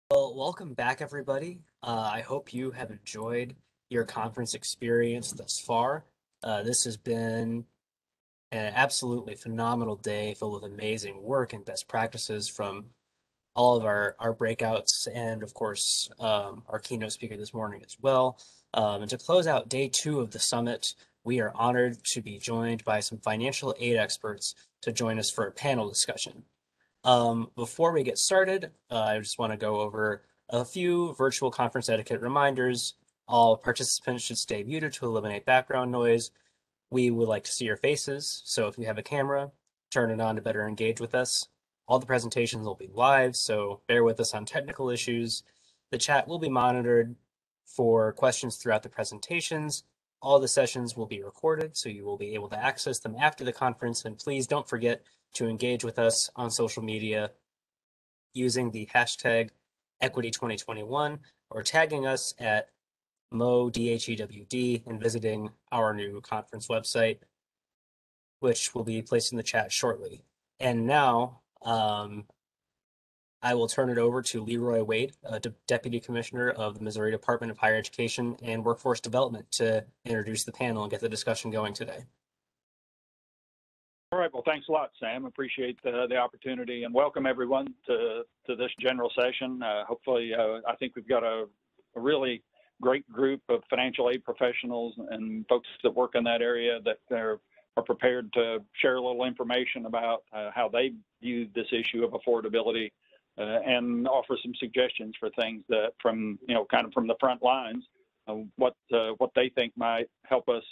Well, welcome back, everybody. I hope you have enjoyed your conference experience thus far. This has been an absolutely phenomenal day filled with amazing work and best practices from all of our breakouts and, of course, our keynote speaker this morning as well. And to close out day two of the summit, we are honored to be joined by some financial aid experts to join us for a panel discussion. Before we get started, I just want to go over a few virtual conference etiquette reminders. All participants should stay muted to eliminate background noise. We would like to see your faces, so if you have a camera, turn it on to better engage with us. All the presentations will be live, so bear with us on technical issues. The chat will be monitored for questions throughout the presentations. All the sessions will be recorded, so you will be able to access them after the conference. And please don't forget to engage with us on social media using the hashtag Equity2021 or tagging us at MoDHEWD and visiting our new conference website, which will be placed in the chat shortly. And now I will turn it over to Leroy Wade, Deputy Commissioner of the Missouri Department of Higher Education and Workforce Development, to introduce the panel and get the discussion going today. All right. Well, thanks a lot, Sam. Appreciate the opportunity, and welcome everyone to this general session. Hopefully, I think we've got a really great group of financial aid professionals and folks that work in that area that are prepared to share a little information about how they view this issue of affordability and offer some suggestions for things that from kind of from the front lines, what they think might help us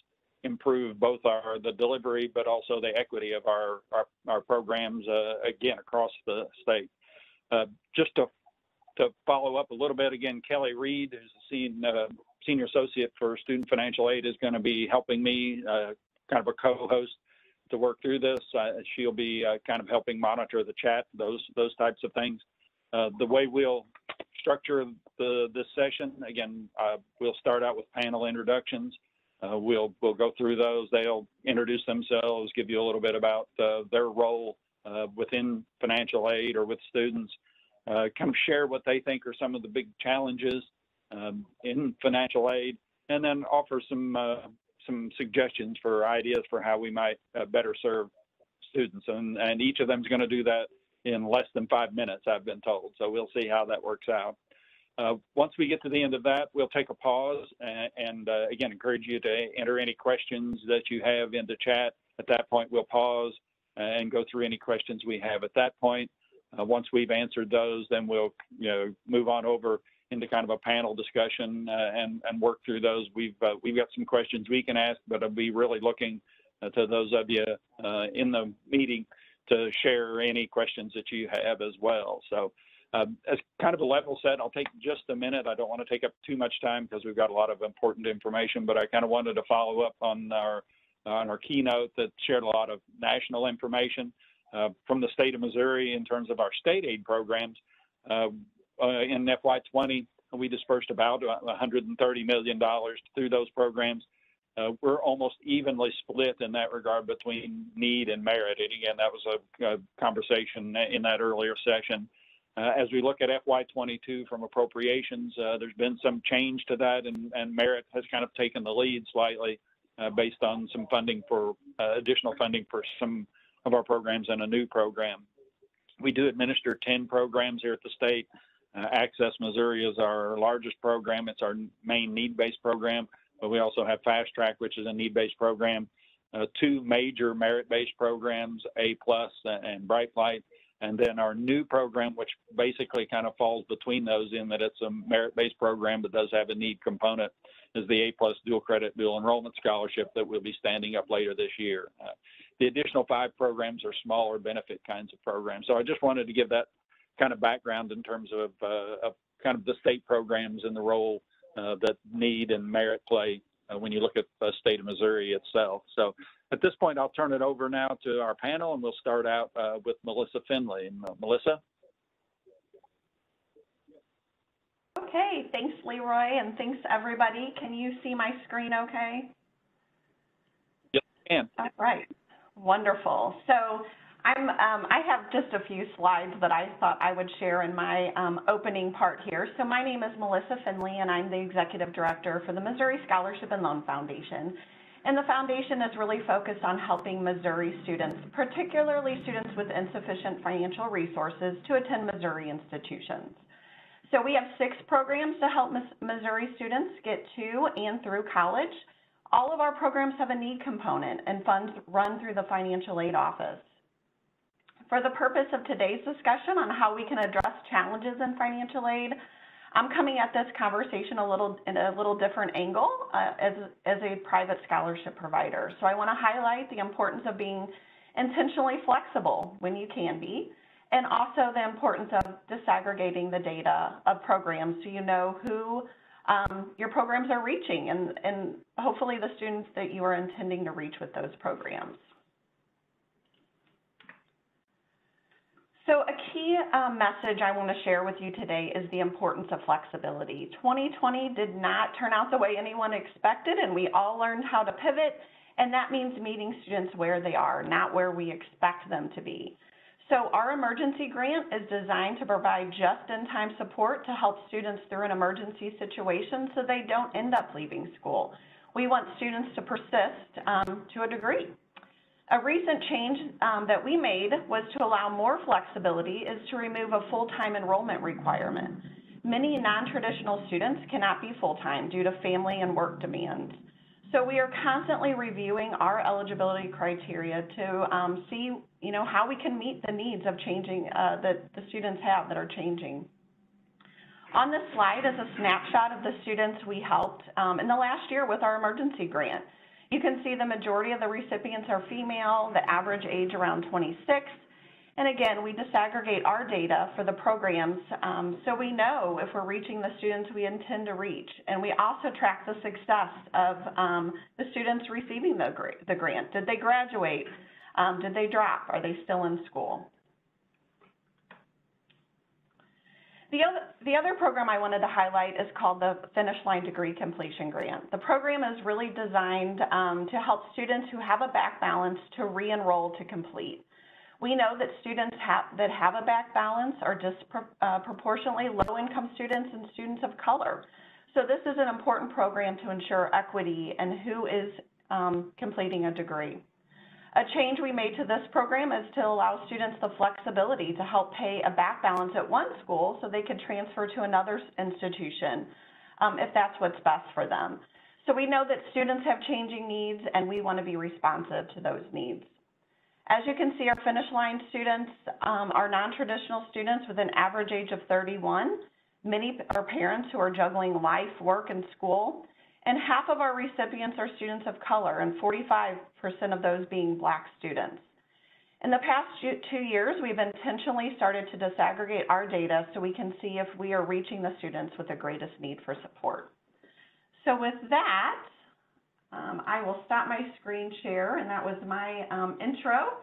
improve both the delivery, but also the equity of our programs, again, across the state. Just to follow up a little bit, again, Kelly Reed, who's the Senior Associate for Student Financial Aid, is going to be helping me, kind of a co-host, to work through this. She'll be kind of helping monitor the chat, those types of things. The way we'll structure this session, again, we'll start out with panel introductions. We'll go through those. They'll introduce themselves, give you a little bit about their role within financial aid or with students, kind of share what they think are some of the big challenges in financial aid, and then offer some suggestions for ideas for how we might better serve students. And each of them is going to do that in less than 5 minutes, I've been told. So we'll see how that works out. Once we get to the end of that, we'll take a pause and again, encourage you to enter any questions that you have into chat. At that point, we'll pause and go through any questions we have at that point. Once we've answered those, then we'll move on over into kind of a panel discussion and work through those. We've got some questions we can ask, but I'll be really looking to those of you in the meeting to share any questions that you have as well. So as kind of a level set, I'll take just a minute. I don't want to take up too much time because we've got a lot of important information, but I kind of wanted to follow up on our keynote that shared a lot of national information from the state of Missouri in terms of our state aid programs. In FY20, we dispersed about $130 million through those programs. We're almost evenly split in that regard between need and merit. And again, that was a conversation in that earlier session. As we look at FY22 from appropriations, there's been some change to that, and merit has kind of taken the lead slightly based on some funding for additional funding for some of our programs and a new program. We do administer 10 programs here at the state. Access Missouri is our largest program. It's our main need-based program, but we also have Fast Track, which is a need-based program. Two major merit-based programs, A+ and Bright Light. And then our new program, which basically kind of falls between those in that it's a merit-based program but does have a need component, is the A+ dual credit dual enrollment scholarship that we'll be standing up later this year. The additional 5 programs are smaller benefit kinds of programs. So I just wanted to give that kind of background in terms of kind of the state programs and the role that need and merit play when you look at the state of Missouri itself. So at this point, I'll turn it over now to our panel, and we'll start out with Melissa Finley. Melissa? Okay, thanks, Leroy, and thanks, everybody. Can you see my screen okay? Yes, I can. All right, wonderful. So I have just a few slides that I thought I would share in my opening part here. So my name is Melissa Finley, and I'm the Executive Director for the Missouri Scholarship and Loan Foundation. And the foundation is really focused on helping Missouri students, particularly students with insufficient financial resources, to attend Missouri institutions. So we have 6 programs to help Missouri students get to and through college. All of our programs have a need component, and funds run through the financial aid office. For the purpose of today's discussion on how we can address challenges in financial aid, I'm coming at this conversation in a little different angle as a private scholarship provider. So I want to highlight the importance of being intentionally flexible when you can be, and also the importance of disaggregating the data of programs so you know who your programs are reaching and hopefully the students that you are intending to reach with those programs. So a key message I want to share with you today is the importance of flexibility. 2020 did not turn out the way anyone expected, and we all learned how to pivot, and that means meeting students where they are, not where we expect them to be. So our emergency grant is designed to provide just-in-time support to help students through an emergency situation so they don't end up leaving school. We want students to persist to a degree. A recent change that we made was to allow more flexibility is to remove a full-time enrollment requirement. Many non-traditional students cannot be full-time due to family and work demands. So we are constantly reviewing our eligibility criteria to see, how we can meet the needs of changing that the students have that are changing. On this slide is a snapshot of the students we helped in the last year with our emergency grant. You can see the majority of the recipients are female, the average age around 26. And again, we disaggregate our data for the programs so we know if we're reaching the students we intend to reach. And we also track the success of the students receiving the grant. Did they graduate? Did they drop? Are they still in school? The other program I wanted to highlight is called the Finish Line Degree Completion Grant. The program is really designed to help students who have a back balance to re-enroll to complete. We know that students that have a back balance are disproportionately low-income students and students of color. So this is an important program to ensure equity and who is completing a degree. A change we made to this program is to allow students the flexibility to help pay a back balance at one school so they can transfer to another institution if that's what's best for them. So we know that students have changing needs and we want to be responsive to those needs. As you can see, our Finish Line students are non-traditional students with an average age of 31. Many are parents who are juggling life, work, and school. And half of our recipients are students of color, and 45% of those being Black students. In the past 2 years, we've intentionally started to disaggregate our data so we can see if we are reaching the students with the greatest need for support. So with that, I will stop my screen share, and that was my intro,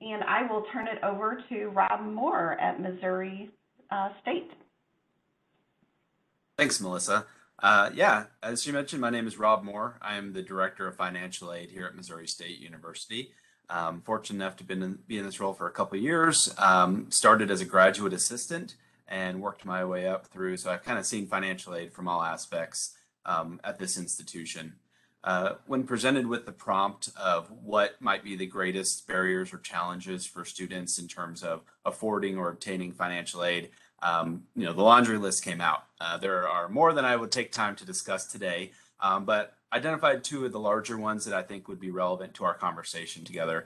and I will turn it over to Rob Moore at Missouri State. Thanks, Melissa. As you mentioned, my name is Rob Moore. I am the Director of Financial Aid here at Missouri State University. Fortunate enough to be in this role for a couple of years. Started as a graduate assistant and worked my way up through, so I've kind of seen financial aid from all aspects at this institution. When presented with the prompt of what might be the greatest barriers or challenges for students in terms of affording or obtaining financial aid, the laundry list came out. There are more than I would take time to discuss today, but identified 2 of the larger ones that I think would be relevant to our conversation together.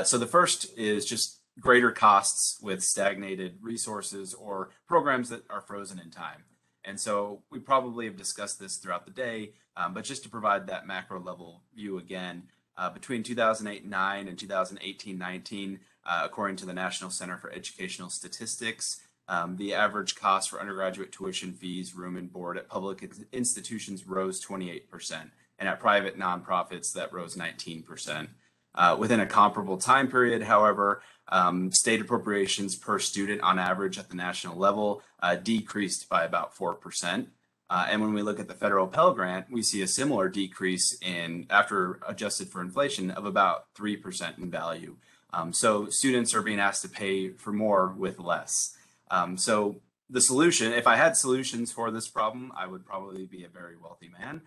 So the first is just greater costs with stagnated resources or programs that are frozen in time. And so we probably have discussed this throughout the day, but just to provide that macro level view again, between 2008-9 and 2018-19, according to the National Center for Educational Statistics, the average cost for undergraduate tuition fees, room and board at public institutions rose 28%, and at private nonprofits that rose 19%. Within a comparable time period, however, state appropriations per student on average at the national level decreased by about 4%. And when we look at the federal Pell Grant, we see a similar decrease after adjusted for inflation of about 3% in value. So students are being asked to pay for more with less. So the solution, if I had solutions for this problem, I would probably be a very wealthy man.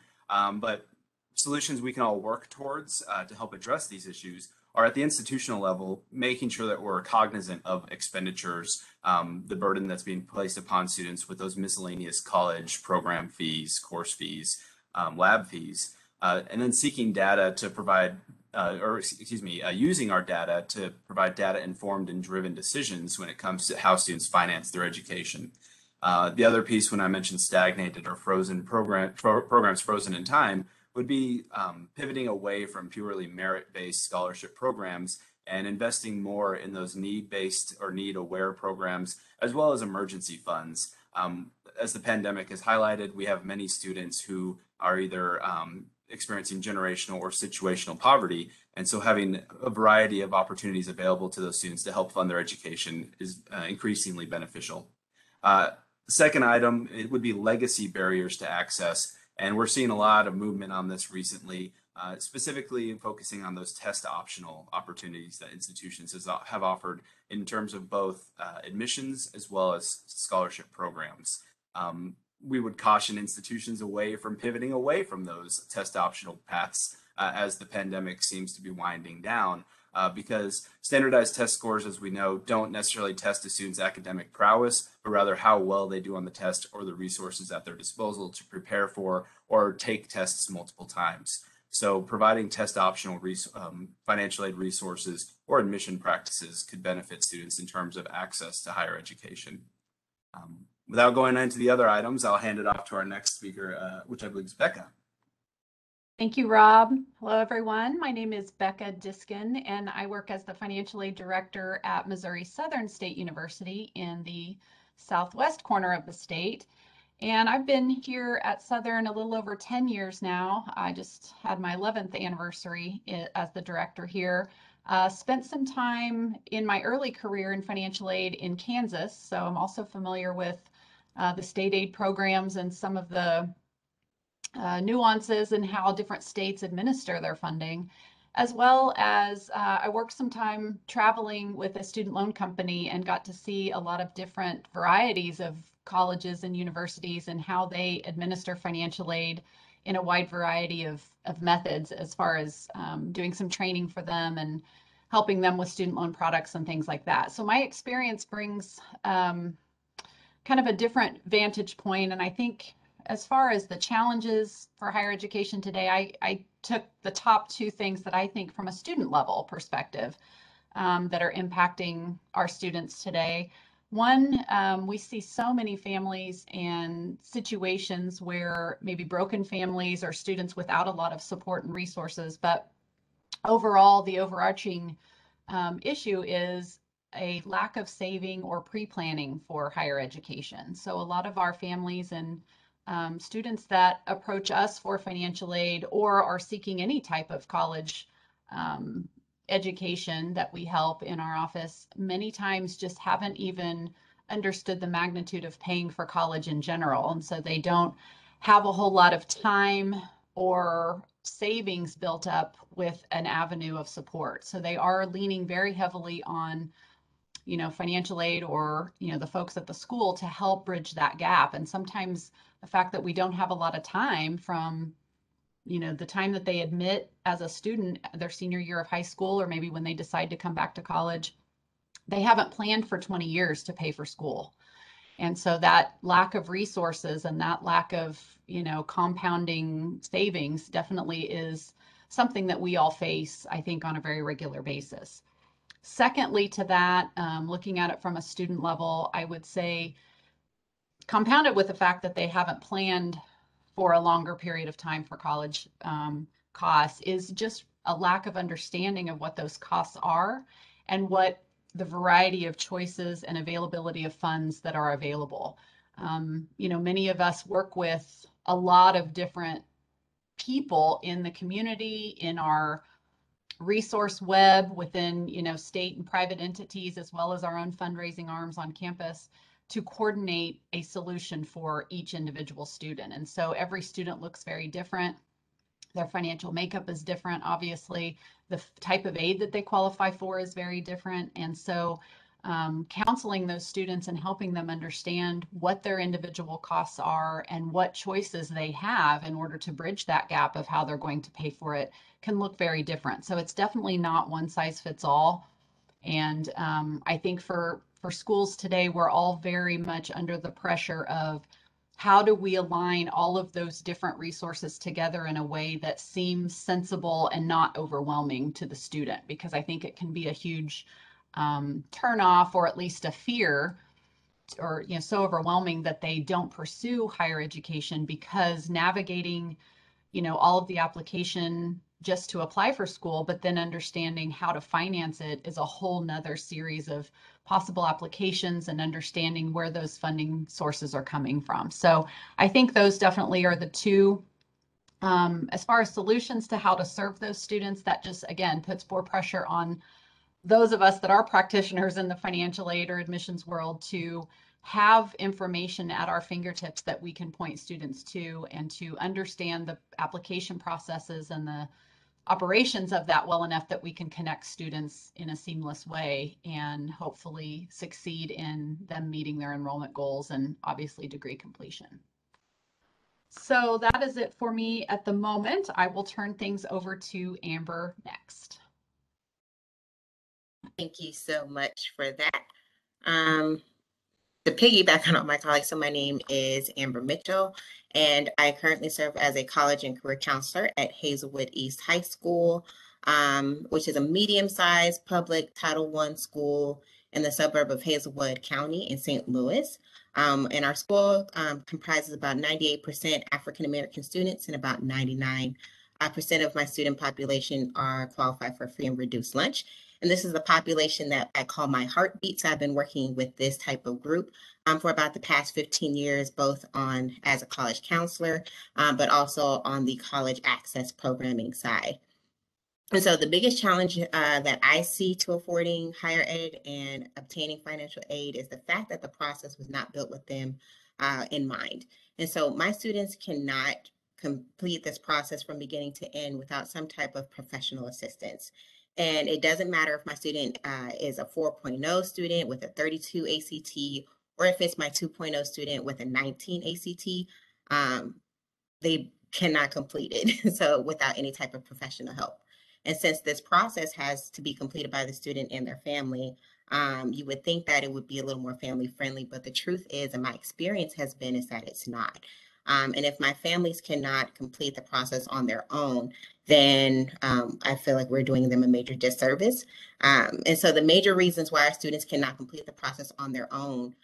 But solutions we can all work towards to help address these issues are at the institutional level, making sure that we're cognizant of expenditures, the burden that's being placed upon students with those miscellaneous college program fees, course fees, lab fees, and then seeking data to provide, using our data to provide data-informed and driven decisions when it comes to how students finance their education. The other piece, when I mentioned stagnated or frozen programs frozen in time, would be pivoting away from purely merit-based scholarship programs and investing more in those need-based or need-aware programs, as well as emergency funds. As the pandemic has highlighted, we have many students who are either experiencing generational or situational poverty. And so having a variety of opportunities available to those students to help fund their education is increasingly beneficial. The second item, it would be legacy barriers to access. And we're seeing a lot of movement on this recently, specifically focusing on those test optional opportunities that institutions have offered in terms of both admissions as well as scholarship programs. We would caution institutions away from pivoting away from those test optional paths as the pandemic seems to be winding down, because standardized test scores, as we know, don't necessarily test a student's academic prowess, but rather how well they do on the test or the resources at their disposal to prepare for or take tests multiple times. So providing test optional financial aid resources or admission practices could benefit students in terms of access to higher education. Without going into the other items, I'll hand it off to our next speaker, which I believe is Becca. Thank you, Rob. Hello, everyone. My name is Becca Diskin, and I work as the Financial Aid Director at Missouri Southern State University in the southwest corner of the state. And I've been here at Southern a little over 10 years now. I just had my 11th anniversary as the director here. Spent some time in my early career in financial aid in Kansas, so I'm also familiar with the state aid programs and some of the nuances and how different states administer their funding, as well as I worked some time traveling with a student loan company and got to see a lot of different varieties of colleges and universities and how they administer financial aid in a wide variety of methods, as far as doing some training for them and helping them with student loan products and things like that. So my experience brings kind of a different vantage point. And I think as far as the challenges for higher education today, I took the top two things that I think from a student level perspective that are impacting our students today. One, we see so many families and situations where maybe broken families or students without a lot of support and resources, but overall, the overarching issue is a lack of saving or pre-planning for higher education. So a lot of our families and students that approach us for financial aid or are seeking any type of college education that we help in our office, many times just haven't even understood the magnitude of paying for college in general. And so they don't have a whole lot of time or savings built up with an avenue of support. So they are leaning very heavily on financial aid or, the folks at the school to help bridge that gap. And sometimes the fact that we don't have a lot of time from, the time that they admit as a student, their senior year of high school, or maybe when they decide to come back to college, they haven't planned for 20 years to pay for school. And so that lack of resources and that lack of, compounding savings definitely is something that we all face, I think, on a very regular basis. Secondly to that, looking at it from a student level, I would say compounded with the fact that they haven't planned for a longer period of time for college costs is just a lack of understanding of what those costs are and what the variety of choices and availability of funds that are available. Many of us work with a lot of different people in the community, in our resource web within, state and private entities, as well as our own fundraising arms on campus, to coordinate a solution for each individual student. And so every student looks very different. Their financial makeup is different. Obviously, the type of aid that they qualify for is very different. And so counseling those students and helping them understand what their individual costs are and what choices they have in order to bridge that gap of how they're going to pay for it can look very different. So it's definitely not one size fits all. And I think for schools today, we're all very much under the pressure of how do we align all of those different resources together in a way that seems sensible and not overwhelming to the student, because I think it can be a huge turn off, or at least a fear, or so overwhelming that they don't pursue higher education, because navigating all of the application just to apply for school, but then understanding how to finance it is a whole nother series of possible applications and understanding where those funding sources are coming from. So I think those definitely are the two. As far as solutions to how to serve those students, that just, again, puts more pressure on those of us that are practitioners in the financial aid or admissions world to have information at our fingertips that we can point students to, and to understand the application processes and the operations of that well enough that we can connect students in a seamless way and hopefully succeed in them meeting their enrollment goals and obviously degree completion. So that is it for me at the moment. I will turn things over to Amber next. Thank you so much for that. To piggyback on my colleagues, so my name is Amber Mitchell, and I currently serve as a college and career counselor at Hazelwood East High School, which is a medium-sized public Title I school in the suburb of Hazelwood County in St. Louis. And our school comprises about 98% African-American students, and about 99% of my student population are qualified for free and reduced lunch. And this is the population that I call my heartbeat. So I've been working with this type of group for about the past 15 years, both as a college counselor, but also on the college access programming side. And so the biggest challenge that I see to affording higher ed and obtaining financial aid is the fact that the process was not built with them in mind. And so my students cannot complete this process from beginning to end without some type of professional assistance. And it doesn't matter if my student is a 4.0 student with a 32 ACT, or if it's my 2.0 student with a 19 ACT, they cannot complete it so without any type of professional help. And since this process has to be completed by the student and their family, you would think that it would be a little more family friendly, but the truth is, and my experience has been, is that it's not. And if my families cannot complete the process on their own, then I feel like we're doing them a major disservice. And so the major reasons why our students cannot complete the process on their own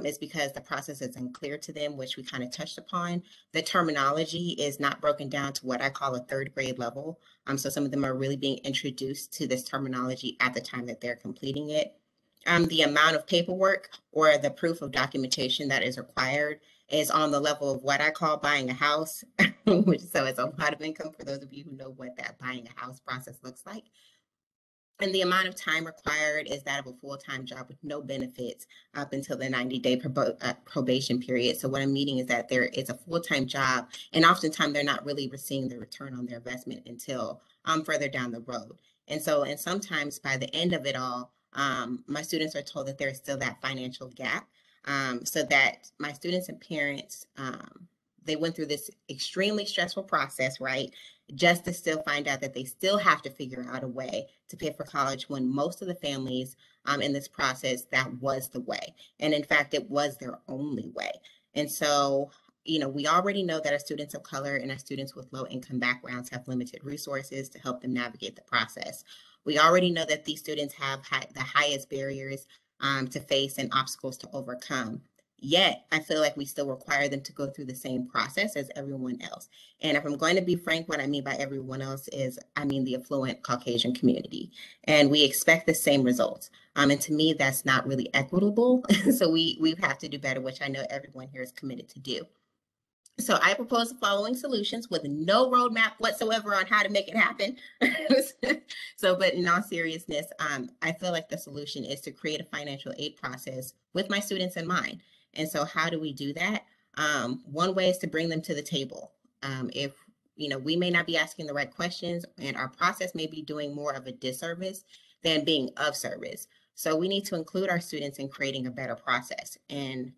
is because the process is unclear to them, which we kind of touched upon. The terminology is not broken down to what I call a third grade level. So some of them are really being introduced to this terminology at the time that they're completing it. The amount of paperwork or the proof of documentation that is required is on the level of what I call buying a house, which so it's a lot of income for those of you who know what that buying a house process looks like. And the amount of time required is that of a full-time job with no benefits up until the 90-day probation period. So what I'm meaning is that there is a full-time job, and oftentimes they're not really receiving the return on their investment until further down the road. And so, and sometimes by the end of it all, my students are told that there's still that financial gap. So that my students and parents, they went through this extremely stressful process, right? Just to still find out that they still have to figure out a way to pay for college, when most of the families in this process, that was the way. And in fact, it was their only way. And so, you know, we already know that our students of color and our students with low income backgrounds have limited resources to help them navigate the process. We already know that these students have the highest barriers to face and obstacles to overcome. Yet, I feel like we still require them to go through the same process as everyone else. And if I'm going to be frank, what I mean by everyone else is, I mean the affluent Caucasian community. And we expect the same results. And to me, that's not really equitable. So we have to do better, which I know everyone here is committed to do. So I propose the following solutions with no roadmap whatsoever on how to make it happen. But in all seriousness, I feel like the solution is to create a financial aid process with my students in mind. And so how do we do that? One way is to bring them to the table. If we may not be asking the right questions, and our process may be doing more of a disservice than being of service. So we need to include our students in creating a better process. And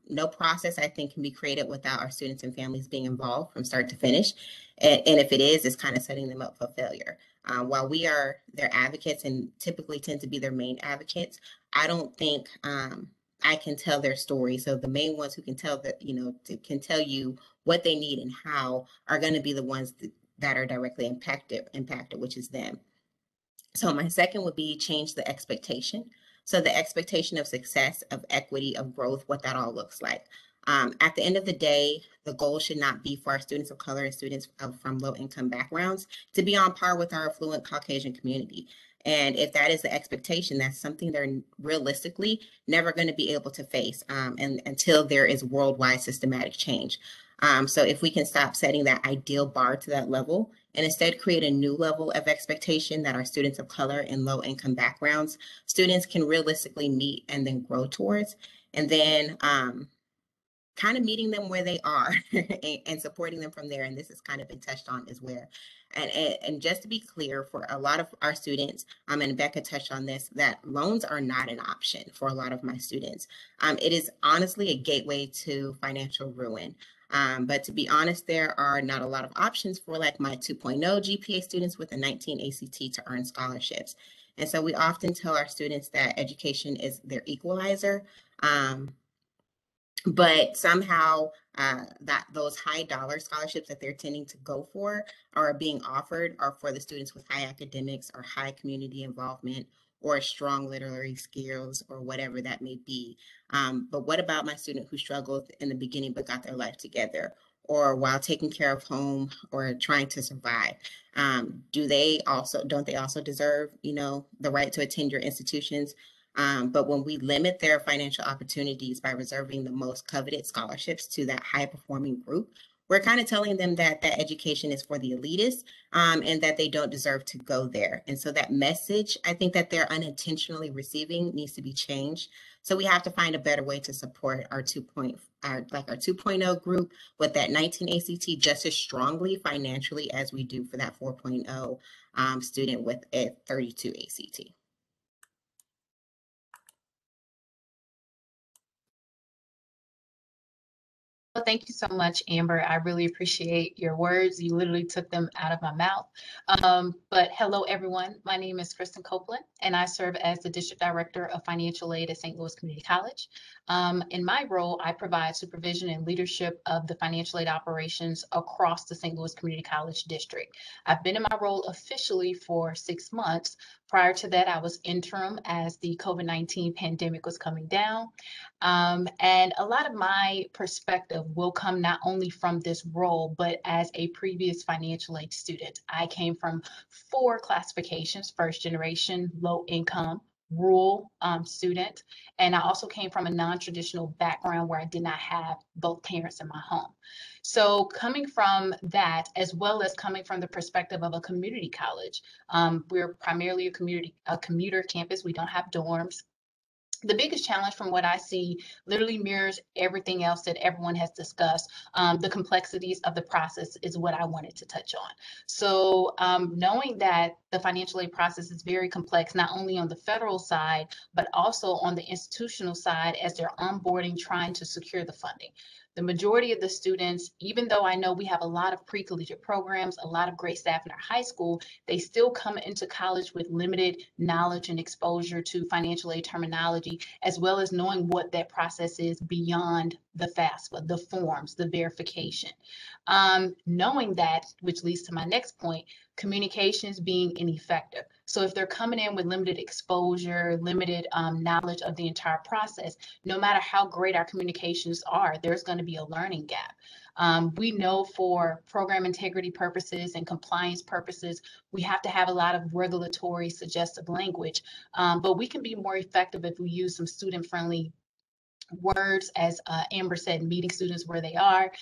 no process, I think, can be created without our students and families being involved from start to finish. And if it is, it's kind of setting them up for failure. While we are their advocates and typically tend to be their main advocates, I don't think I can tell their story. So the main ones who can tell that, can tell you what they need and how are going to be the ones that are directly impacted, which is them. So my second would be change the expectation. So the expectation of success, of equity, of growth, what that all looks like. At the end of the day, the goal should not be for our students of color and students from low income backgrounds to be on par with our affluent Caucasian community. And if that is the expectation, that's something they're realistically never going to be able to face and until there is worldwide systematic change. So if we can stop setting that ideal bar to that level and instead create a new level of expectation that our students of color and low income backgrounds, students can realistically meet and then grow towards, and then kind of meeting them where they are and supporting them from there. And this has kind of been touched on as well. And just to be clear, for a lot of our students, and Becca touched on this, that loans are not an option for a lot of my students. It is honestly a gateway to financial ruin. But to be honest, there are not a lot of options for like my 2.0 GPA students with a 19 ACT to earn scholarships. And so we often tell our students that education is their equalizer. But somehow that those high dollar scholarships that they're tending to go for are being offered are for the students with high academics or high community involvement or strong literary skills or whatever that may be. But what about my student who struggled in the beginning but got their life together, or while taking care of home or trying to survive? Don't they also deserve, the right to attend your institutions? But when we limit their financial opportunities by reserving the most coveted scholarships to that high performing group, we're kind of telling them that that education is for the elitists and that they don't deserve to go there. And so that message, I think that they're unintentionally receiving, needs to be changed. So we have to find a better way to support our 2.0 group with that 19 ACT just as strongly financially as we do for that 4.0 student with a 32 ACT. Well, thank you so much, Amber. I really appreciate your words. You literally took them out of my mouth. But hello, everyone. My name is Kristen Copeland, and I serve as the District Director of Financial Aid at St. Louis Community College. In my role, I provide supervision and leadership of the financial aid operations across the St. Louis Community College District. I've been in my role officially for 6 months. Prior to that, I was interim as the COVID-19 pandemic was coming down. And a lot of my perspective will come not only from this role, but as a previous financial aid student. I came from 4 classifications: first generation, low income, rural student. And I also came from a non-traditional background where I did not have both parents in my home. So coming from that, as well as coming from the perspective of a community college, we're primarily a commuter campus. We don't have dorms. The biggest challenge from what I see literally mirrors everything else that everyone has discussed. The complexities of the process is what I wanted to touch on. So knowing that the financial aid process is very complex, not only on the federal side, but also on the institutional side as they're onboarding, trying to secure the funding. The majority of the students, even though I know we have a lot of pre-collegiate programs, a lot of great staff in our high school, they still come into college with limited knowledge and exposure to financial aid terminology, as well as knowing what that process is beyond the FAFSA, the forms, the verification. Knowing that, which leads to my next point, communications being ineffective. So if they're coming in with limited exposure, limited knowledge of the entire process, no matter how great our communications are, there's going to be a learning gap. We know for program integrity purposes and compliance purposes, we have to have a lot of regulatory suggestive language, but we can be more effective if we use some student-friendly words, as Amber said, meeting students where they are.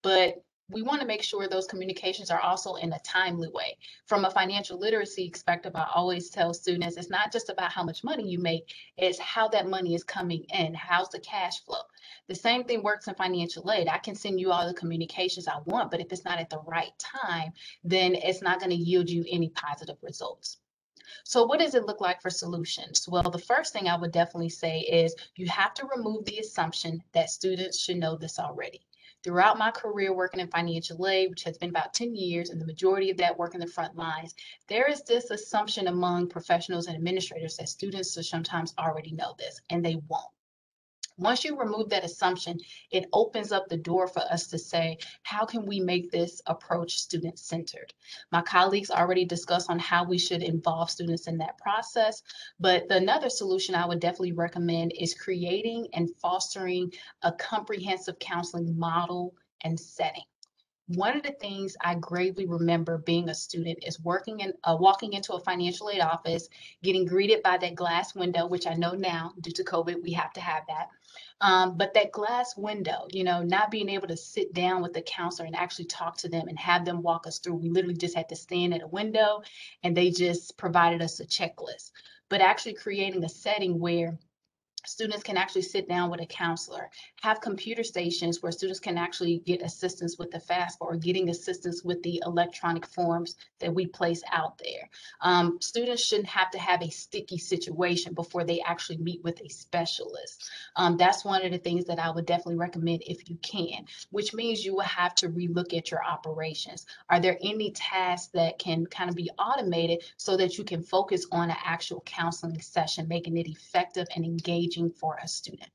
But we want to make sure those communications are also in a timely way. From a financial literacy perspective, I always tell students it's not just about how much money you make, it's how that money is coming in. How's the cash flow? The same thing works in financial aid. I can send you all the communications I want, but if it's not at the right time, then it's not going to yield you any positive results. So what does it look like for solutions? Well, the first thing I would definitely say is you have to remove the assumption that students should know this already. Throughout my career working in financial aid, which has been about 10 years, and the majority of that work in the front lines, there is this assumption among professionals and administrators that students should sometimes already know this, and they won't. Once you remove that assumption, it opens up the door for us to say, how can we make this approach student-centered? My colleagues already discussed on how we should involve students in that process, but another solution I would definitely recommend is creating and fostering a comprehensive counseling model and setting. One of the things I gravely remember being a student is walking into a financial aid office, getting greeted by that glass window, which I know now due to COVID, we have to have that. But that glass window, not being able to sit down with the counselor and actually talk to them and have them walk us through. We literally just had to stand at a window and they just provided us a checklist. But actually creating a setting where students can actually sit down with a counselor, have computer stations where students can actually get assistance with the FAFSA or getting assistance with the electronic forms that we place out there. Students shouldn't have to have a sticky situation before they actually meet with a specialist. That's one of the things that I would definitely recommend if you can, which means you will have to relook at your operations. Are there any tasks that can kind of be automated so that you can focus on an actual counseling session, making it effective and engaging for a student?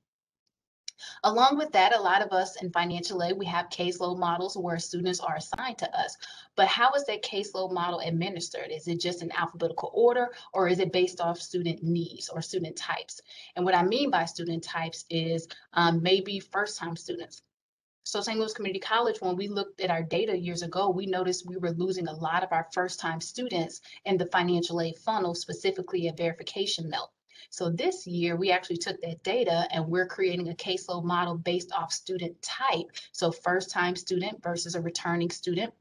Along with that, a lot of us in financial aid, we have caseload models where students are assigned to us. But how is that caseload model administered? Is it just in alphabetical order, or is it based off student needs or student types? And what I mean by student types is maybe first-time students. So St. Louis Community College, when we looked at our data years ago, we noticed we were losing a lot of our first-time students in the financial aid funnel, specifically at verification melt. So this year, we actually took that data and we're creating a caseload model based off student type. So first-time student versus a returning student,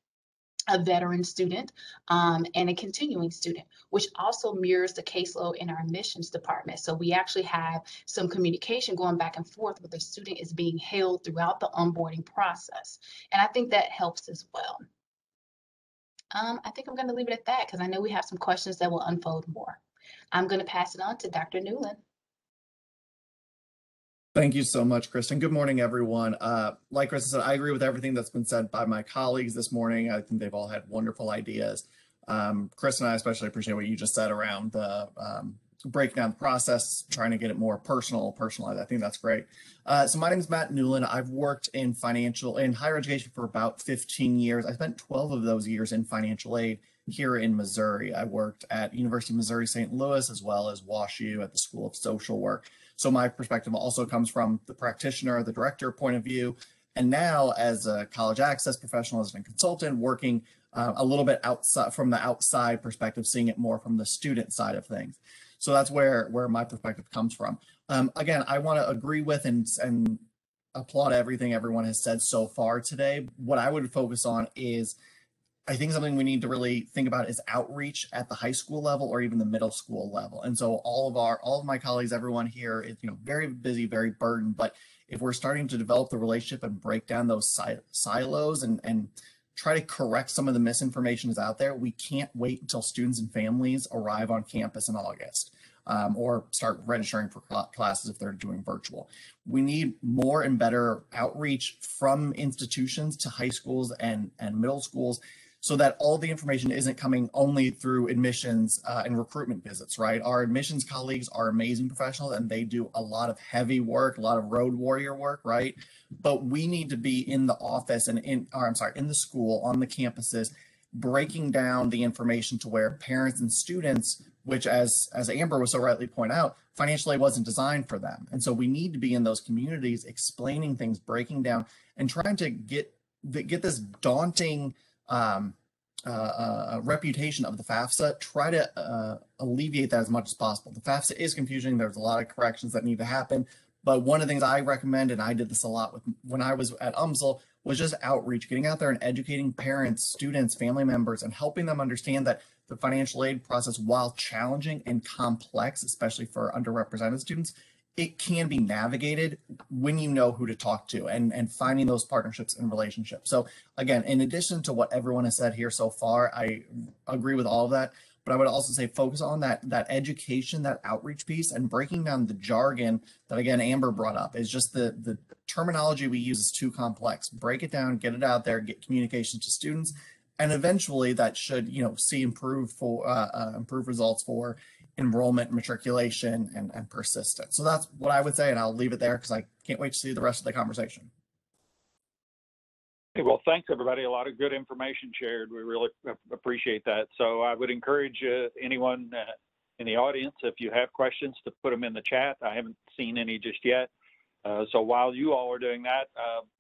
a veteran student, and a continuing student, which also mirrors the caseload in our admissions department. So we actually have some communication going back and forth where the student is being held throughout the onboarding process. And I think that helps as well. I think I'm going to leave it at that because I know we have some questions that will unfold more. I'm going to pass it on to Dr. Newland. Thank you so much, Kristen. Good morning, everyone. Like Kristen said, I agree with everything that's been said by my colleagues this morning. I think they've all had wonderful ideas. Kristen and I especially appreciate what you just said around the breaking down the process, trying to get it more personalized. I think that's great. So my name is Matt Newland. I've worked in higher education for about 15 years. I spent 12 of those years in financial aid here in Missouri. I worked at University of Missouri St. Louis as well as WashU at the School of Social Work. So my perspective also comes from the practitioner, the director point of view, and now as a college access professional, as a consultant, working a little bit outside from the outside perspective, seeing it more from the student side of things. So that's where my perspective comes from. Again, I want to agree with and applaud everything everyone has said so far today. What I would focus on is, I think something we need to really think about is outreach at the high school level or even the middle school level. And so all of my colleagues, everyone here is, very busy, very burdened. But if we're starting to develop the relationship and break down those silos and try to correct some of the misinformation that's out there, we can't wait until students and families arrive on campus in August. Or start registering for classes if they're doing virtual. We need more and better outreach from institutions to high schools and middle schools, so that all the information isn't coming only through admissions and recruitment visits, right? Our admissions colleagues are amazing professionals and they do a lot of heavy work, a lot of road warrior work, right? But we need to be in the office and in the school, on the campuses, breaking down the information to where parents and students, which as Amber was so rightly pointed out, financial aid wasn't designed for them. And so we need to be in those communities, explaining things, breaking down, and trying to get this daunting reputation of the FAFSA, try to alleviate that as much as possible. The FAFSA is confusing. There's a lot of corrections that need to happen. But one of the things I recommend, and I did this a lot when I was at UMSL, was just outreach, getting out there and educating parents, students, family members, and helping them understand that the financial aid process, while challenging and complex, especially for underrepresented students, it can be navigated when you know who to talk to and finding those partnerships and relationships. So again, in addition to what everyone has said here so far, I agree with all of that. But I would also say focus on that education, that outreach piece, and breaking down the jargon that, again, Amber brought up. Is just the terminology we use is too complex. Break it down, get it out there, get communication to students, and eventually that should, see improved results for enrollment, matriculation, and persistence. So that's what I would say, and I'll leave it there because I can't wait to see the rest of the conversation. Well, thanks, everybody. A lot of good information shared. We really appreciate that. So I would encourage anyone in the audience, if you have questions, to put them in the chat. I haven't seen any just yet. So while you all are doing that,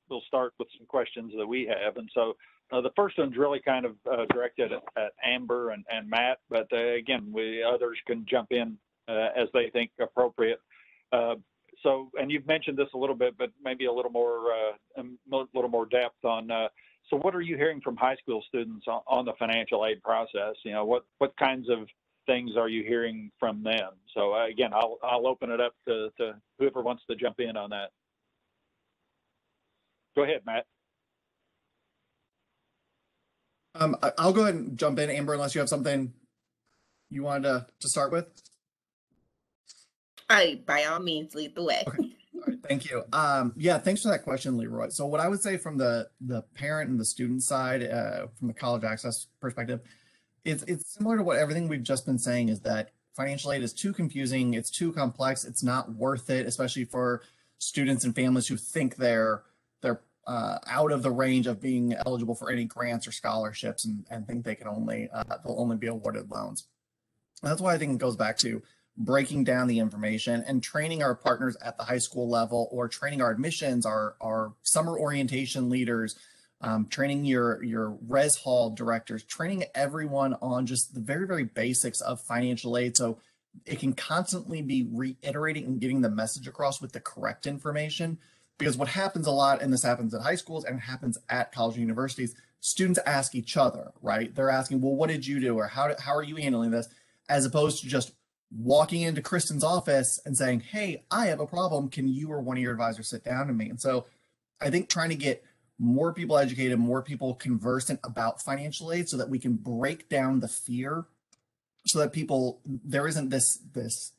we'll start with some questions that we have. And so the first one's really kind of directed at Amber and Matt, but again, others can jump in as they think appropriate. So, and you've mentioned this a little bit, but maybe a little more depth on. So, what are you hearing from high school students on the financial aid process? What kinds of things are you hearing from them? So, again, I'll open it up to whoever wants to jump in on that. Go ahead, Matt. I'll go ahead and jump in, Amber, unless you have something you wanted to start with. All right, by all means, lead the way. Okay. All right, thank you. Yeah, thanks for that question, Leroy. So what I would say from the parent and the student side, from the college access perspective, it's similar to what everything we've just been saying, is that financial aid is too confusing, it's too complex, it's not worth it, especially for students and families who think they're out of the range of being eligible for any grants or scholarships and think they can they'll only be awarded loans. And that's why I think it goes back to breaking down the information and training our partners at the high school level, or training our admissions, our summer orientation leaders, training your res hall directors, training everyone on just the very, very basics of financial aid, so it can constantly be reiterating and getting the message across with the correct information. Because what happens a lot, and this happens at high schools and happens at college and universities, students ask each other, right? They're asking, well, what did you do? Or how are you handling this? As opposed to just walking into Kristen's office and saying, hey, I have a problem. Can you or one of your advisors sit down to me? And so I think trying to get more people educated, more people conversant about financial aid, so that we can break down the fear, so that there isn't this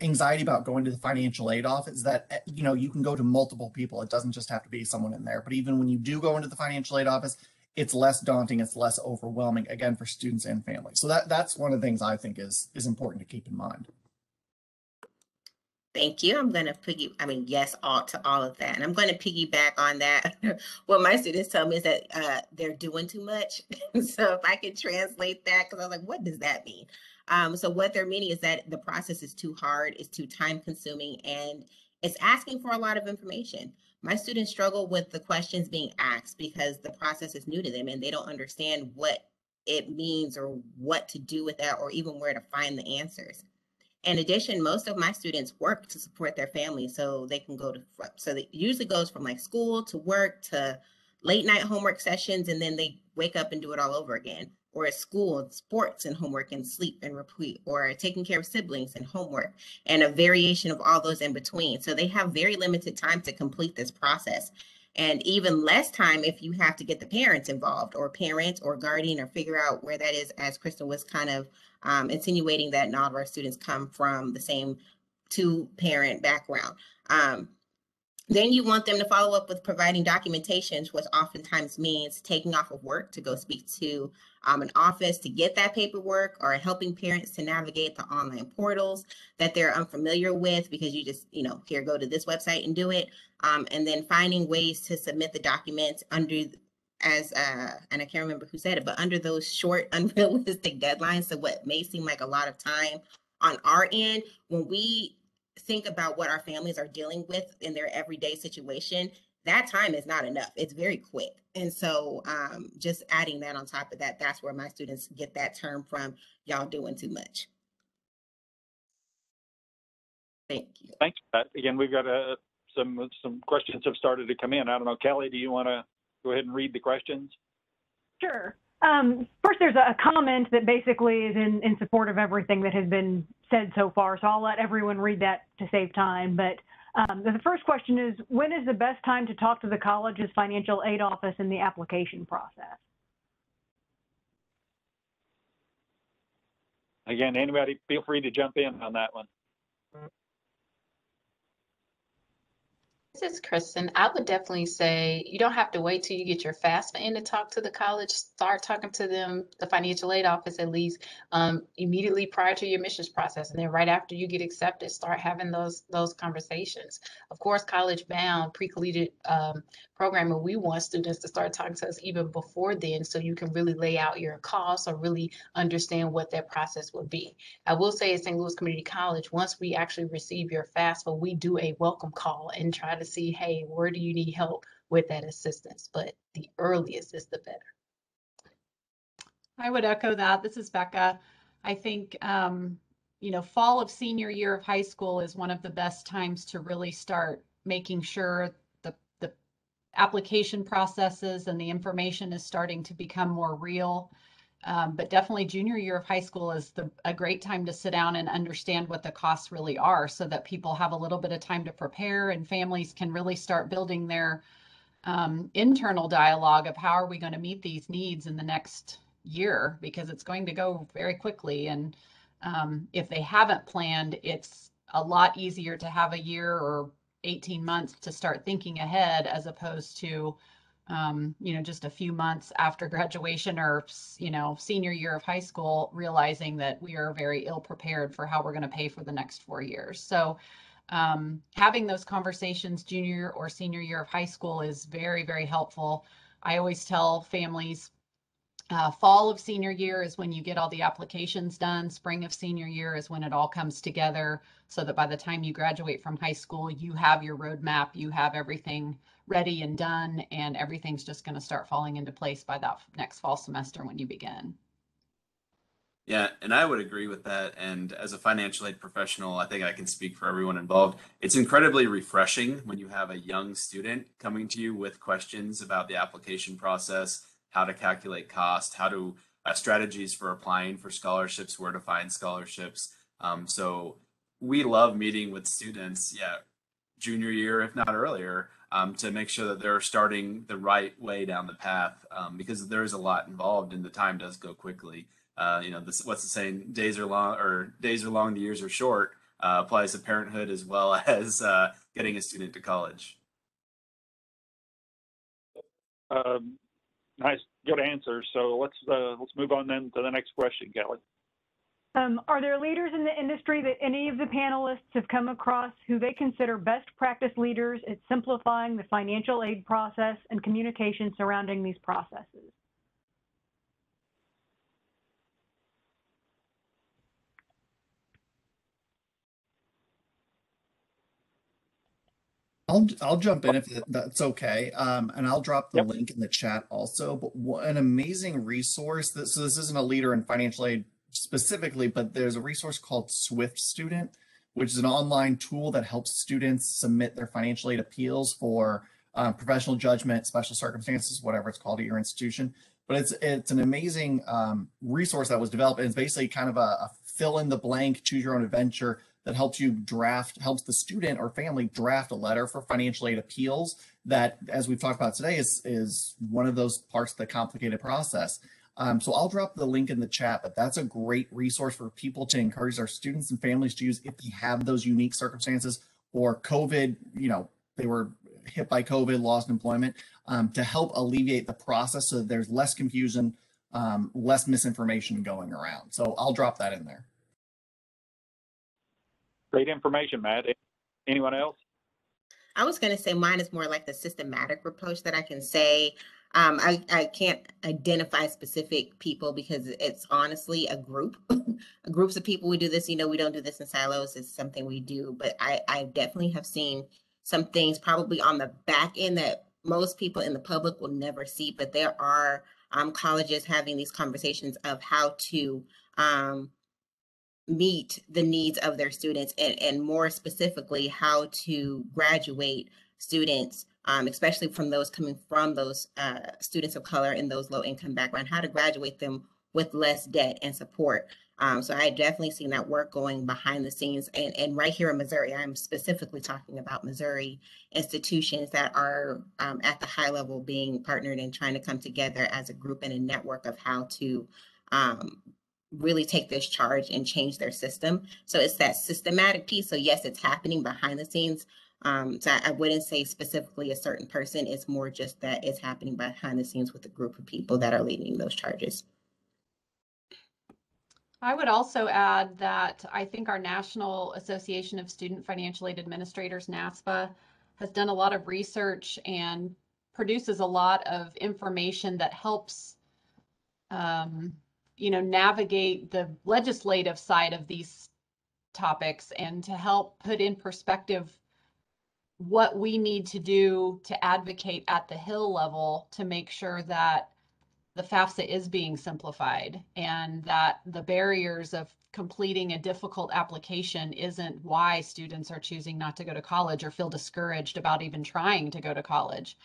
anxiety about going to the financial aid office, that you can go to multiple people. It doesn't just have to be someone in there. But even when you do go into the financial aid office, it's less daunting, it's less overwhelming, again, for students and families. So that's one of the things I think is important to keep in mind. Thank you. I'm going to yes, to all of that. And I'm going to piggyback on that. What my students tell me is that they're doing too much. So if I could translate that, because I was like, what does that mean? So what they're meaning is that the process is too hard, it's too time consuming, and it's asking for a lot of information. My students struggle with the questions being asked because the process is new to them and they don't understand what it means or what to do with that, or even where to find the answers. In addition, most of my students work to support their families, so they can so it usually goes from like school to work to late night homework sessions, and then they wake up and do it all over again. Or at school, sports and homework and sleep and repeat, or taking care of siblings and homework, and a variation of all those in between. So they have very limited time to complete this process, and even less time if you have to get the parents involved, or parent or guardian, or figure out where that is, as Kristen was kind of insinuating that not all of our students come from the same two-parent background. Then you want them to follow up with providing documentation, which oftentimes means taking off of work to go speak to an office to get that paperwork, or helping parents to navigate the online portals that they're unfamiliar with, because you just, here, go to this website and do it. And then finding ways to submit the documents under, and I can't remember who said it, but under those short, unrealistic deadlines. So what may seem like a lot of time on our end, when we think about what our families are dealing with in their everyday situation, that time is not enough. It's very quick. And so just adding that on top of that, that's where my students get that term from, y'all doing too much. Thank you. Thanks for that. Again, we've got some questions have started to come in. I don't know, Kelly, do you want to go ahead and read the questions? Sure. First, there's a comment that basically is in support of everything that has been said so far, so I'll let everyone read that to save time. But the first question is, when is the best time to talk to the college's financial aid office in the application process? Again, anybody feel free to jump in on that one. This is Kristen. I would definitely say you don't have to wait till you get your FAFSA in to talk to the college. Start talking to them, the financial aid office at least, immediately prior to your admissions process. And then right after you get accepted, start having those conversations. Of course, College Bound, pre-collegiate programming, we want students to start talking to us even before then, so you can really lay out your costs or really understand what that process would be. I will say at St. Louis Community College, once we actually receive your FAFSA, we do a welcome call and try to see, hey, where do you need help with that assistance? But the earliest is the better. I would echo that. This is Becca. I think, fall of senior year of high school is one of the best times to really start making sure the application processes and the information is starting to become more real. But definitely junior year of high school is a great time to sit down and understand what the costs really are, so that people have a little bit of time to prepare and families can really start building their internal dialogue of how are we going to meet these needs in the next year, because it's going to go very quickly. And if they haven't planned, it's a lot easier to have a year or 18 months to start thinking ahead, as opposed to just a few months after graduation or, senior year of high school, realizing that we are very ill prepared for how we're going to pay for the next 4 years. So having those conversations junior or senior year of high school is very, very helpful. I always tell families, fall of senior year is when you get all the applications done. Spring of senior year is when it all comes together, so that by the time you graduate from high school, you have your roadmap, you have everything ready and done, and everything's just going to start falling into place by that next fall semester when you begin. Yeah, and I would agree with that. And as a financial aid professional, I think I can speak for everyone involved. It's incredibly refreshing when you have a young student coming to you with questions about the application process, how to calculate cost, how to strategies for applying for scholarships, where to find scholarships. So we love meeting with students, junior year, if not earlier, to make sure that they're starting the right way down the path, because there is a lot involved and the time does go quickly. What's the saying? Days are long, the years are short. Applies to parenthood as well as getting a student to college. Nice, good answer. So let's move on then to the next question, Kelly. Are there leaders in the industry that any of the panelists have come across who they consider best practice leaders at simplifying the financial aid process and communication surrounding these processes? I'll jump in if that's okay, and I'll drop the link in the chat also. But what an amazing resource! So this isn't a leader in financial aid specifically, but there's a resource called Swift Student, which is an online tool that helps students submit their financial aid appeals for professional judgment, special circumstances, whatever it's called at your institution. But it's an amazing resource that was developed, and it's basically kind of a fill in the blank, choose your own adventure that helps the student or family draft a letter for financial aid appeals that, as we've talked about today, is one of those parts of the complicated process. So I'll drop the link in the chat, but that's a great resource for people to encourage their students and families to use if they have those unique circumstances, or COVID, they were hit by COVID, lost employment, to help alleviate the process so that there's less confusion, less misinformation going around. So I'll drop that in there. Great information, Matt. Anyone else? I was going to say mine is more like the systematic approach that I can say. I can't identify specific people because it's honestly a group, groups of people. We do this, we don't do this in silos. It's something we do, but I definitely have seen some things probably on the back end that most people in the public will never see, but there are colleges having these conversations of how to meet the needs of their students, and more specifically, how to graduate students, especially from those coming from those students of color in those low income background, how to graduate them with less debt and support. So I definitely seen that work going behind the scenes, and right here in Missouri, I'm specifically talking about Missouri institutions that are at the high level being partnered and trying to come together as a group and a network of how to really take this charge and change their system. So it's that systematic piece. So yes, it's happening behind the scenes. So I wouldn't say specifically a certain person. It's more just that it's happening behind the scenes with a group of people that are leading those charges. I would also add that I think our National Association of Student Financial Aid Administrators, NASFA, has done a lot of research and produces a lot of information that helps navigate the legislative side of these topics and to help put in perspective what we need to do to advocate at the Hill level to make sure that the FAFSA is being simplified and that the barriers of completing a difficult application isn't why students are choosing not to go to college or feel discouraged about even trying to go to college.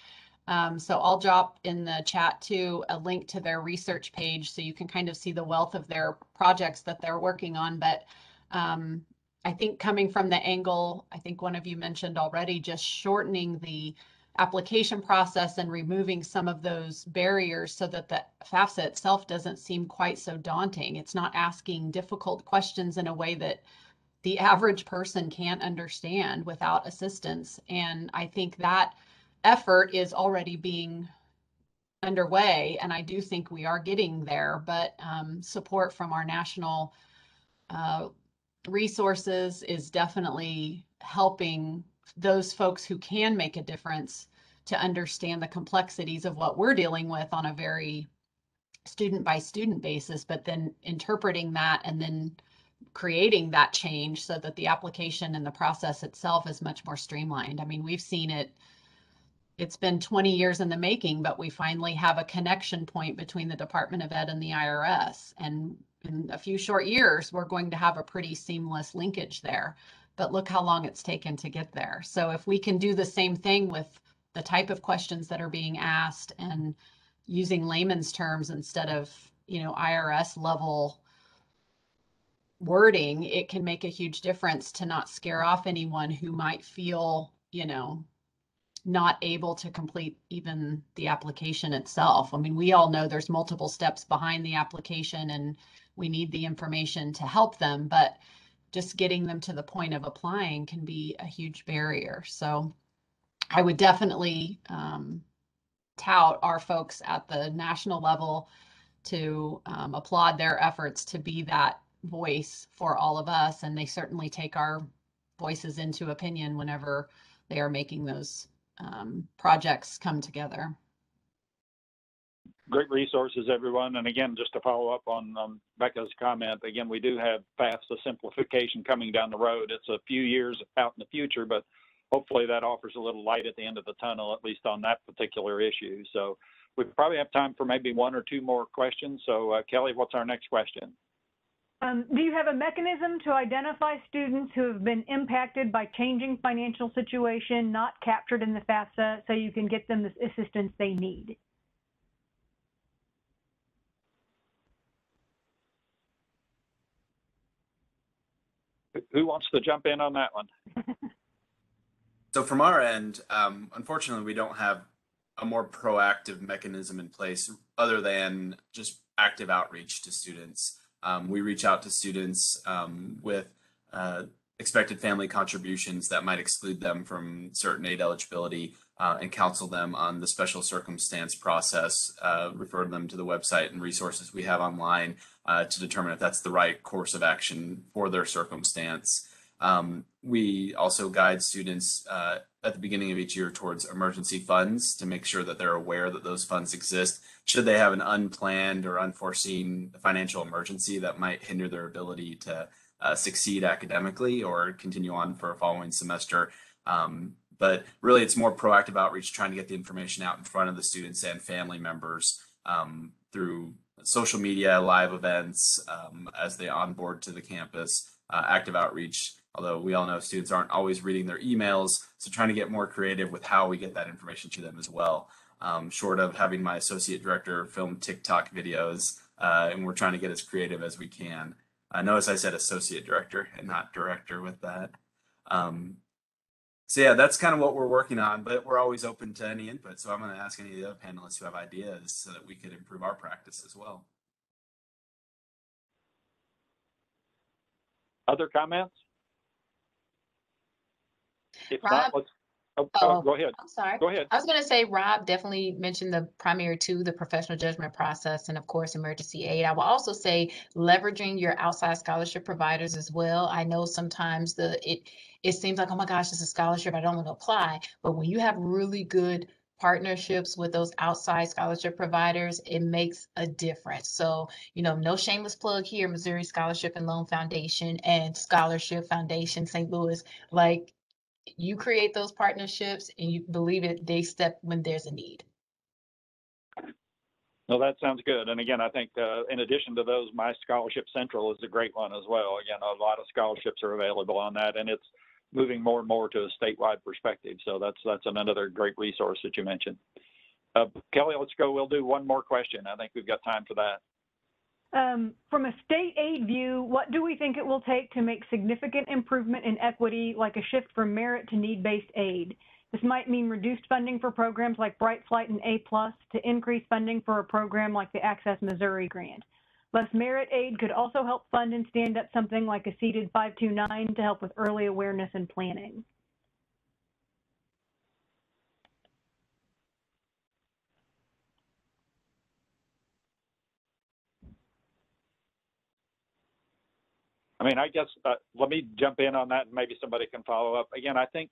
So I'll drop in the chat too a link to their research page so you can kind of see the wealth of their projects that they're working on. But I think coming from the angle, I think one of you mentioned already, just shortening the application process and removing some of those barriers so that the FAFSA itself doesn't seem quite so daunting. It's not asking difficult questions in a way that the average person can't understand without assistance. And I think that effort is already being underway, and I do think we are getting there, but support from our national resources is definitely helping those folks who can make a difference to understand the complexities of what we're dealing with on a very student by student basis, but then interpreting that and then creating that change so that the application and the process itself is much more streamlined. I mean, we've seen it. It's been 20 years in the making, but we finally have a connection point between the Department of Ed and the IRS. And in a few short years, we're going to have a pretty seamless linkage there. But look how long it's taken to get there. So if we can do the same thing with the type of questions that are being asked and using layman's terms instead of, IRS level wording, it can make a huge difference to not scare off anyone who might feel, not able to complete even the application itself. I mean, we all know there's multiple steps behind the application and we need the information to help them, but just getting them to the point of applying can be a huge barrier. So I would definitely tout our folks at the national level to applaud their efforts to be that voice for all of us. And they certainly take our voices into opinion whenever they are making those projects come together. Great resources, everyone. And again, just to follow up on Becca's comment, again, we do have FAFSA simplification coming down the road. It's a few years out in the future, but hopefully that offers a little light at the end of the tunnel, at least on that particular issue. So we probably have time for maybe one or two more questions. So Kelly, what's our next question? Do you have a mechanism to identify students who have been impacted by changing financial situation, not captured in the FAFSA, so you can get them the assistance they need? Who wants to jump in on that one? So from our end, unfortunately, we don't have a more proactive mechanism in place other than just active outreach to students. We reach out to students with expected family contributions that might exclude them from certain aid eligibility and counsel them on the special circumstance process, refer them to the website and resources we have online to determine if that's the right course of action for their circumstance. We also guide students at the beginning of each year towards emergency funds to make sure that they're aware that those funds exist should they have an unplanned or unforeseen financial emergency that might hinder their ability to succeed academically or continue on for a following semester. But really, it's more proactive outreach, trying to get the information out in front of the students and family members through social media, live events as they onboard to the campus, active outreach, although we all know students aren't always reading their emails. So trying to get more creative with how we get that information to them as well. Short of having my associate director film TikTok videos, and we're trying to get as creative as we can. Notice I said associate director and not director with that. So yeah, that's kind of what we're working on, but we're always open to any input. So I'm going to ask any of the other panelists who have ideas so that we could improve our practice as well. Other comments? If Rob? not, let's, go ahead. I'm sorry. Go ahead. I was going to say, Rob definitely mentioned the primary two, the professional judgment process, and of course, emergency aid. I will also say leveraging your outside scholarship providers as well. I know sometimes it seems like, oh my gosh, it's a scholarship, I don't want to apply. But when you have really good partnerships with those outside scholarship providers, it makes a difference. So, no shameless plug here, Missouri Scholarship and Loan Foundation and Scholarship Foundation, St. Louis, like, you create those partnerships and you believe it, they step when there's a need. No, that sounds good. And again, I think in addition to those, My Scholarship Central is a great one as well. Again, a lot of scholarships are available on that, and it's moving more and more to a statewide perspective. So that's another great resource that you mentioned. Kelly, let's go. We'll do one more question. I think we've got time for that. From a state aid view, what do we think it will take to make significant improvement in equity, like a shift from merit to need-based aid? This might mean reduced funding for programs like Bright Flight and A+, to increase funding for a program like the Access Missouri grant. Less merit aid could also help fund and stand up something like a seeded 529 to help with early awareness and planning. I mean, I guess let me jump in on that and maybe somebody can follow up. Again, I think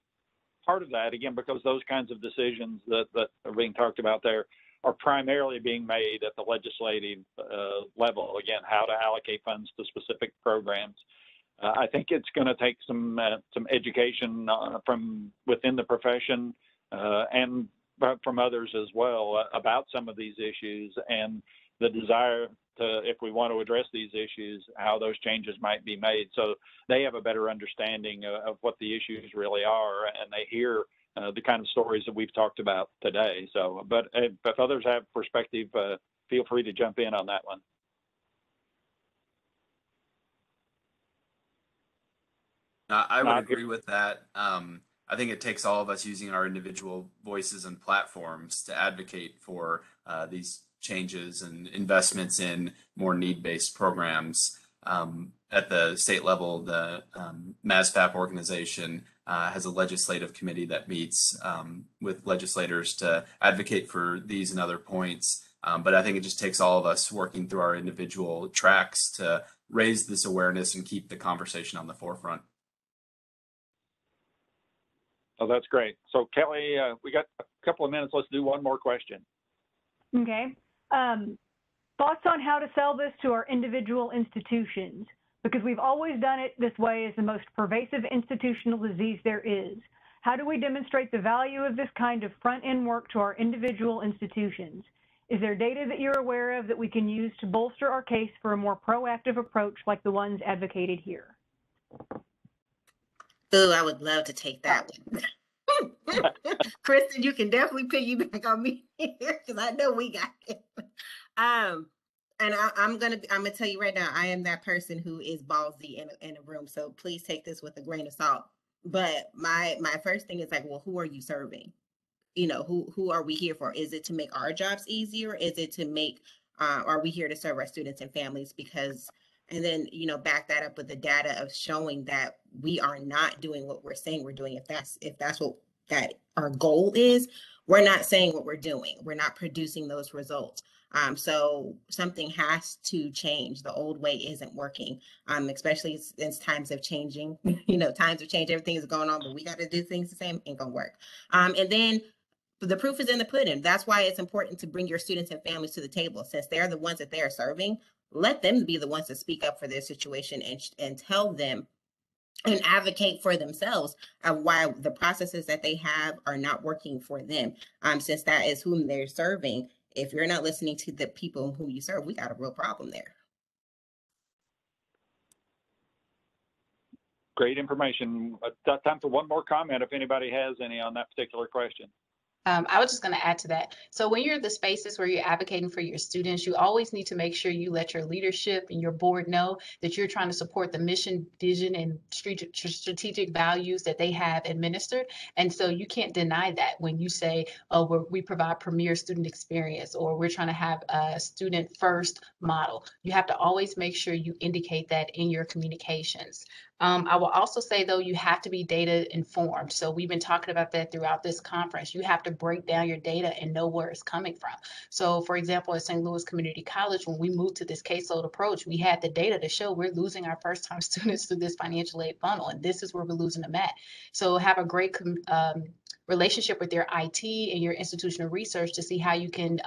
part of that, again, because those kinds of decisions that are being talked about there are primarily being made at the legislative level. Again, how to allocate funds to specific programs. I think it's going to take some education from within the profession and from others as well about some of these issues and the desire to, if we want to address these issues, how those changes might be made, so they have a better understanding of what the issues really are, and they hear the kind of stories that we've talked about today. So, but if others have perspective, feel free to jump in on that one. I would agree with that. I think it takes all of us using our individual voices and platforms to advocate for these changes and investments in more need-based programs. At the state level, the MASFAP organization has a legislative committee that meets with legislators to advocate for these and other points. But I think it just takes all of us working through our individual tracks to raise this awareness and keep the conversation on the forefront. Oh, that's great. So Kelly, we got a couple of minutes. Let's do one more question. Okay. Thoughts on how to sell this to our individual institutions? Because we've always done it this way as the most pervasive institutional disease there is. How do we demonstrate the value of this kind of front-end work to our individual institutions? Is there data that you're aware of that we can use to bolster our case for a more proactive approach like the ones advocated here? Ooh, I would love to take that one. Kristen, you can definitely piggyback on me here because I know we got it. And I'm gonna tell you right now, I am that person who is ballsy in a room. So please take this with a grain of salt. But my first thing is like, well, who are you serving? You know, who are we here for? Is it to make our jobs easier? Is it to make are we here to serve our students and families? Because, and then, you know, back that up with the data of showing that we are not doing what we're saying we're doing. If that's what that our goal is, we're not saying what we're doing. We're not producing those results. So something has to change. The old way isn't working, especially in times of changing. You know, times of change, everything is going on, but we got to do things the same. Ain't gonna work. And then the proof is in the pudding. That's why it's important to bring your students and families to the table, since they're the ones that they are serving. Let them be the ones to speak up for their situation and tell them and advocate for themselves of why the processes that they have are not working for them. Since that is whom they're serving, if you're not listening to the people who you serve, we got a real problem there. Great information. Time for one more comment if anybody has any on that particular question. I was just going to add to that. So when you're in the spaces where you're advocating for your students, you always need to make sure you let your leadership and your board know that you're trying to support the mission, vision, and strategic values that they have administered. And so you can't deny that when you say, oh, we provide premier student experience, or we're trying to have a student first model. You have to always make sure you indicate that in your communications. I will also say, though, you have to be data informed. So we've been talking about that throughout this conference. You have to break down your data and know where it's coming from. So, for example, at St. Louis Community College, when we moved to this caseload approach, we had the data to show we're losing our first-time students through this financial aid funnel, and this is where we're losing them at. So have a great relationship with your IT and your institutional research to see how you can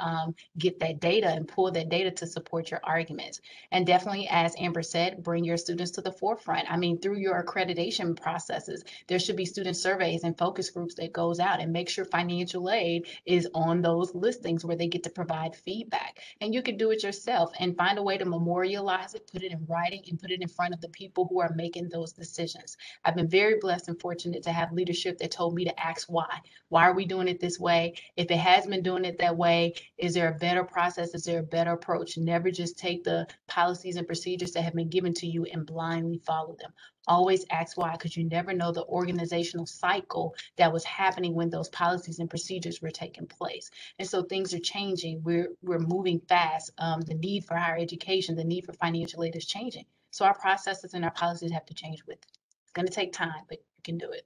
get that data and pull that data to support your arguments. And definitely, as Amber said, bring your students to the forefront. I mean, through your accreditation processes, there should be student surveys and focus groups that goes out, and make sure financial aid is on those listings where they get to provide feedback. And you can do it yourself and find a way to memorialize it, put it in writing, and put it in front of the people who are making those decisions. I've been very blessed and fortunate to have leadership that told me to ask why. Why are we doing it this way? If it has been doing it that way, is there a better process? Is there a better approach? Never just take the policies and procedures that have been given to you and blindly follow them. Always ask why, because you never know the organizational cycle that was happening when those policies and procedures were taking place. And so things are changing. We're moving fast. The need for higher education, the need for financial aid is changing. So our processes and our policies have to change with it. It's going to take time, but you can do it.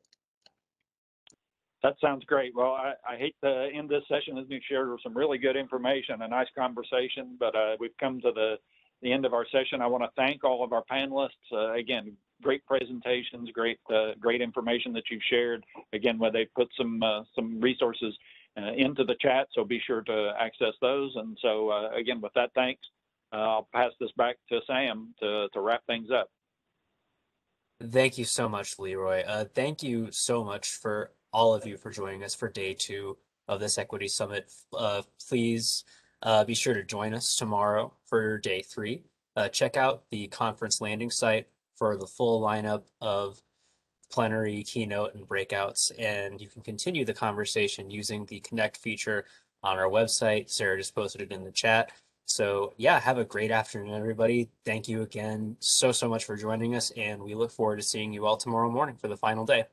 That sounds great. Well, I hate to end this session as you shared some really good information, a nice conversation, but we've come to the end of our session. I want to thank all of our panelists. Again, great presentations, great information that you've shared. Again, where they put some resources into the chat, so be sure to access those. And so again, with that, thanks. I'll pass this back to Sam to wrap things up. Thank you so much, Leroy. Thank you so much for all of you for joining us for day 2 of this Equity Summit. Please be sure to join us tomorrow for day 3. Check out the conference landing site for the full lineup of plenary, keynote, and breakouts, and you can continue the conversation using the Connect feature on our website. Sarah just posted it in the chat. So yeah, have a great afternoon, everybody. Thank you again so much for joining us, and we look forward to seeing you all tomorrow morning for the final day.